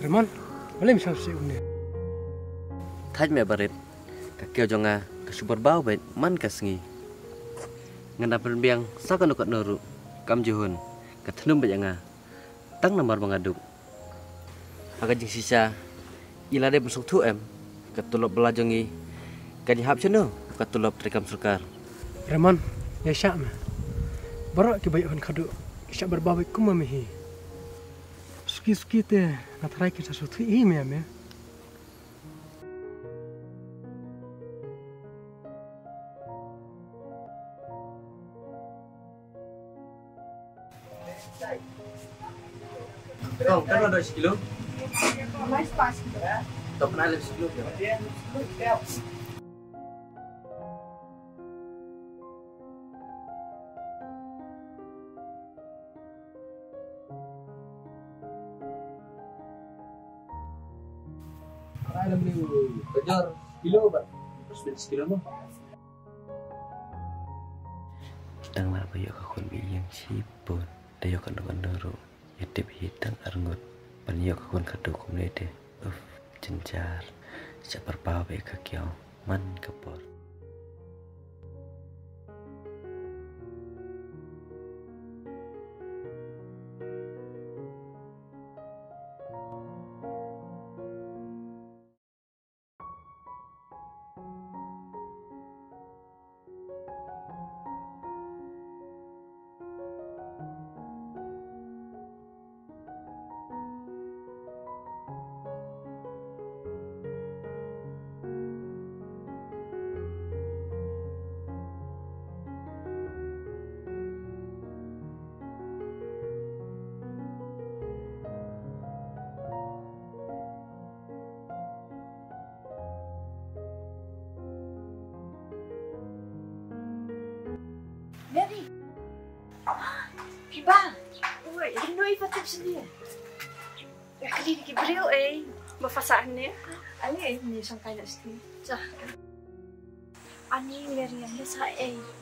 Ramon, boleh misal si umnya. Thaj me barit ka kyo jonga ka super bau bet man ka sngi ngana perbiang sa ka nukot noru kam juhun ka thnum bet nga tang nomor bangaduk aga jing sisa ila de busuk thu em ka tulop belajongi ka dihap chenu ka tulop trikam surkar. Ramon, ya syak mah. Barak ki bayak kadu syak berbawai kumamihi. Suki teh natrai kita sesuatu ini ya. Kong, kan ada sekilo? Mais pas ya. Tak pernah lebih sekilo ya? Ada beli kejar kilo, Pak. Terus beli sekilo mah. Tang lah bayo ka kun bi yang sipun, dayo kan dengan doro. Yatip hitang arngut, panyo ka kun kadu kumlede. Cencar, siapa pawe ka kiau man kapor. Mary. Piba. Oi, gendoi patip sini. Ya kali ni Gibril mafasaan niya. Ali ni sang kaya sti. Sa. Ani Mary ang sa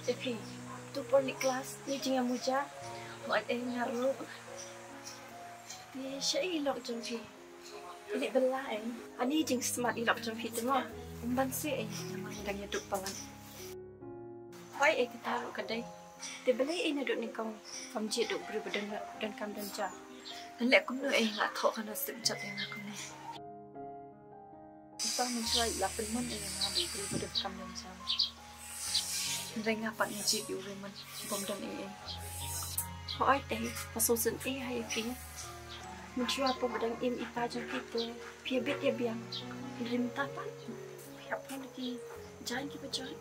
tapi tu por ni kelas ni jinga muja. Mo ngaru. Ni siya ilok jengpi. Ini bela Ani jing smart ilok jengpi tu mo. Umban si namanya dang hidup pangan. Hoy kita taruh kedai. Dia beli ini duduk ni kau famji duduk berbeda dan kam dan ja. Dan lek kum nak thok kana sejat yang aku ni. Kita mencari 8 mon yang ada berbeda kam dan ja. Renga pak ni ji yu reman bom dan Hoy pasusun hai pi. Mencuri apa bedang ipa jang kita. Pia bet dia biang. Rim tapan. Pia pun lagi jangan kita cari.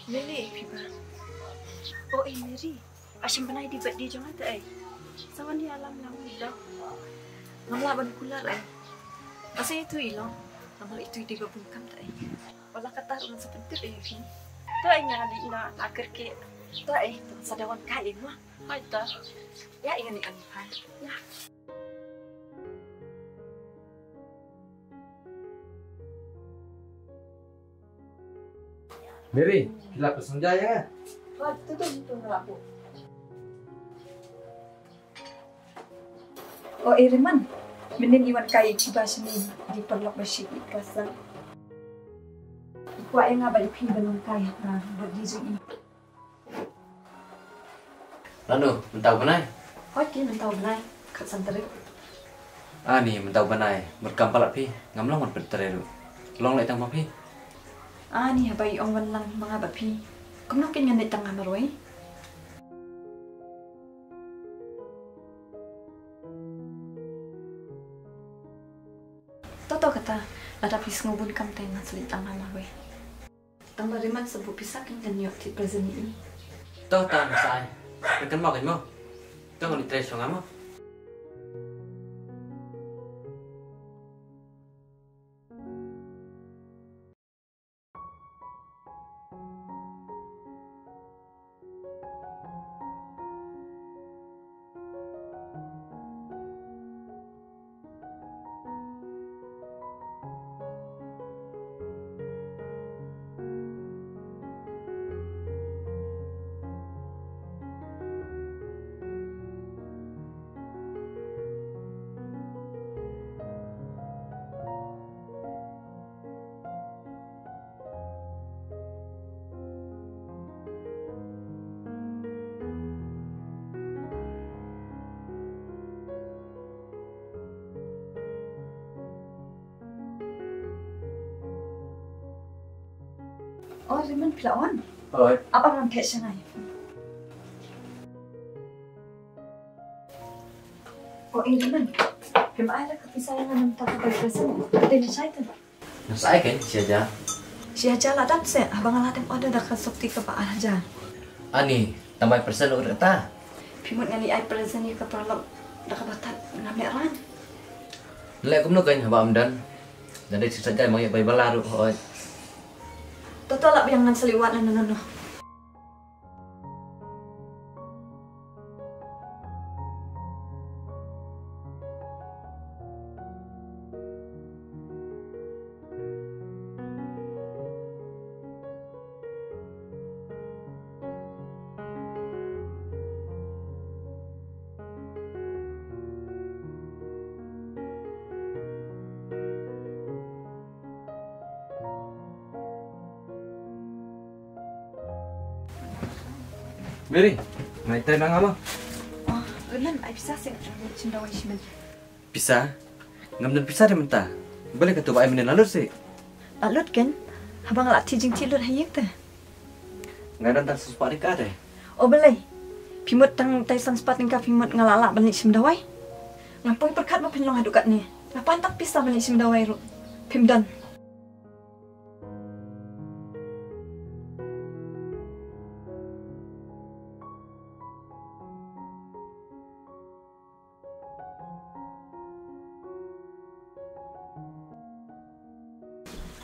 Lele piba. Oh Mary, asyik pernah di dia jangan tak Sawan dia alam lang dah. Ngalaban kular Masa itu ilang. Namal itu di babungkam tak Wala kata orang seperti Fi. Tak nga di na nakar ke. Tak sadawan kai mah. Hai ta. Ya ingat ni anipan. Ya. Mary, kita pesan jaya. Oh, itu ngelaku. Oh, Reman. Mending iwan kai ciba sini di perlok bersih di kelas. Kuat yang abadi pi belum kai berdizu ini. Lalu, mentau benai? Okey, mentau benai. Kat santri. Ni mentau benai. Berkampal pi, ngamlang man bertereru. Long lai tang pi. Ni abai ong wan lang mga bapi. Kung nakin nga nitang amaroy. Toto kata, lada pis ngubun kam tayo na sulit ang amaroy. Tang lariman sa bupisak yung kanyok ti present ini. Tahu tak saya. Kan mau kan mau. Tahu ni tres yang amo. Oh, Raymond Pilawan. Oi. Apa orang kayak sana? Oh, ini Raymond. Pem ada kepisahan dengan tata berpresent. Ada di sana. Nasai kan si aja. Si aja lah dat se. Abang lah tem ada dah kasukti ke Pak aja. Ani, tambah persen udah ta. Pimut ngali ai present ni ke perlok dah kebatat ngambil ran. Lek kum kan haba amdan. Jadi si saja mau ya bay balaru oi. Toto lah yang ngan seliwat no. Mary, mai tay nang ama. Oh, Raymond ai bisa sih cinta wajib. Bisa? Ngamdan bisa deh mentah. Boleh ke tu ai menen lalur sih. Lalut kan? Abang lah tijing tilut hayek teh. Ngadan tak sesuatu ka deh. Oh boleh. Pimut tang taisan sepat tingkah pimut ngalala balik simdawai. Ngampung perkat mau penlong adukat ni. Ngapain tak pisah balik simdawai ru. Pimdan.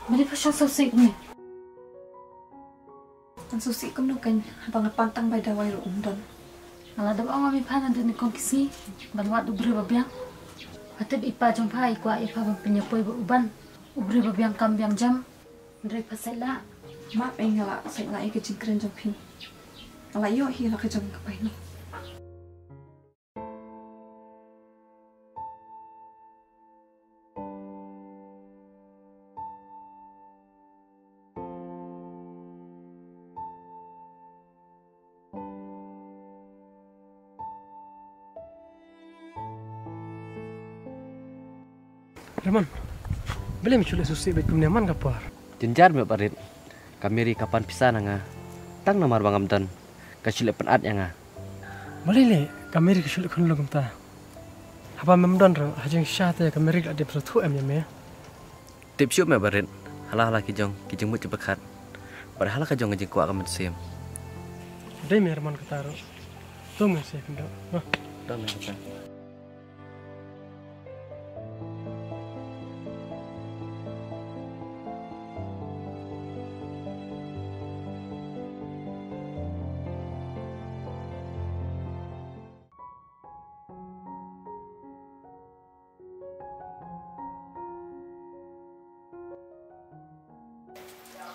Mari pasang sosik ni. Ang susi ko no kan abang pantang bay dawai ru umdon. Aladam ang kami pa nandun ni kongkisi. Balwat ubre babyang. Hatib ipa jong pa ikwa ipa bang penyapoy uban. Ubre babyang kambyang jam. Ndray pasala. Maaf ay ngala sa ngala ay kajingkren jong pin. Ngala yo hila ka jong kapay no. Raymond, boleh menculik susi baik nyaman kapar. Jenjar me parit. Kameri kapan pisah nanga. Tang namar bang amdan. Kacilek penat yang Boleh le, kami keculik kun logam ta. Apa memdan ro, hajeng syah ta kami ada bertu ya me. Tip syuk me parit. Halah kijong mut cepekat. Padahal kajong ngejeng kuat kamen sim. Dai me Raymond kata ro. Tu me sih kendo. Dah me kata.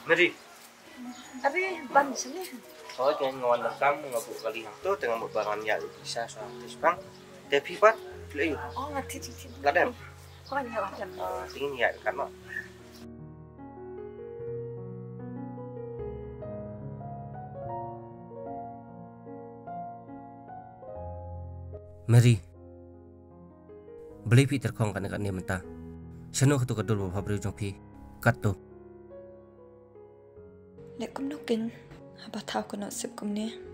Mary, Abi ban sini. thôi nghe ngon là cam ngọc bộ kali hàng tốt dengan một barang ya bisa soal tispang. Tapi pat, lagi Oh ngerti tijing. gak ada. Oh ngala jam. Tingin ya kan mak. Mary, beli Peter kong kan ni mentah. Seno ketu kedul bapak beri jong pi kat tu. Lek kum no kin. Apa tahu ko no sip kum ni.